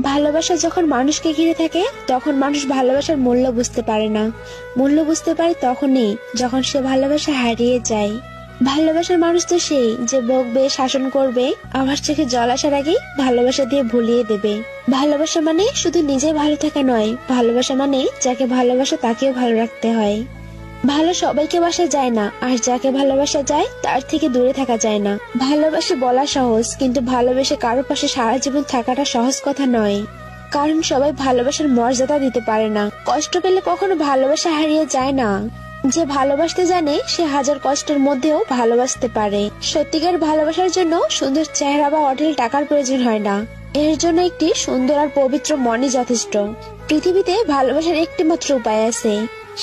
ভালোবাসা যখন মানুষকে ঘিরে থাকে তখন মানুষ ভালোবাসার মূল্য বুঝতে পারে না। মূল্য বুঝতে পারে তখনই যখন সে ভালোবাসা হারিয়ে যায়। ভালোবাসার মানুষ তো সেই যে বকবে, শাসন করবে, আবার চোখে জল আসার আগেই ভালোবাসা দিয়ে ভুলিয়ে দেবে। ভালোবাসা মানে শুধু নিজে ভালো থাকা নয়, ভালোবাসা মানে যাকে ভালোবাসা তাকেও ভালো রাখতে হয়। ভালো সবাইকে বাসা যায় না, আর যাকে ভালোবাসা যায় তার থেকে দূরে থাকা যায় না। ভালোবাসে বলা সহজ, কিন্তু ভালোবেসে কারো পাশে সারা জীবন থাকাটা সহজ কথা নয়। কারণ সবাই ভালোবাসার মর্যাদা দিতে পারে না। কষ্ট পেলে কখনো ভালোবাসা হারিয়ে যায় না। যে ভালোবাসতে জানে সে হাজার কষ্টের মধ্যেও ভালোবাসতে পারে। সত্যিকার ভালোবাসার জন্য সুন্দর চেহারা বা অঢেল টাকার প্রয়োজন হয় না, এর জন্য একটি সুন্দর আর পবিত্র মনই যথেষ্ট। পৃথিবীতে ভালোবাসার একটি মাত্র উপায় আছে,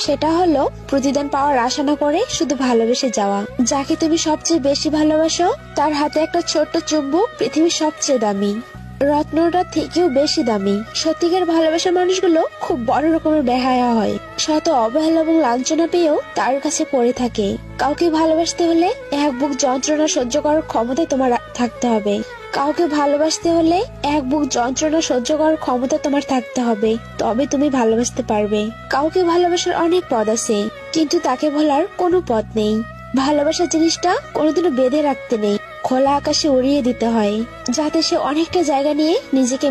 সেটা হলো প্রতিদান পাওয়ার আশা না করে শুধু ভালোবেসে যাওয়া। যাকে তুমি সবচেয়ে বেশি ভালোবাসো তার হাতে একটা ছোট্ট চুম্বক পৃথিবীর সবচেয়ে দামি, রত্নটার থেকেও বেশি দামি। সত্যিকার ভালোবাসার মানুষগুলো খুব বড় রকমের বেহায়া হয়, শত অবহেলা এবং লাঞ্ছনা পেয়েও তার কাছে পড়ে থাকে। কাউকে ভালোবাসতে হলে এক বুক যন্ত্রণা সহ্য করার ক্ষমতা তোমার থাকতে হবে। কাউকে ভালোবাসতে হলে এক বুক যন্ত্রণা সহ্য করার ক্ষমতা তোমার থাকতে হবে, তবে তুমি ভালোবাসতে পারবে। কাউকে ভালোবাসার অনেক পথ আছে, কিন্তু তাকে বলার কোনো পথ নেই। ভালোবাসা জিনিসটা কোনোদিনও বেঁধে রাখতে নেই, খোলা আকাশে উড়িয়ে দিতে হয়, যাতে সে অনেকটা জায়গা নিয়ে নিজেকে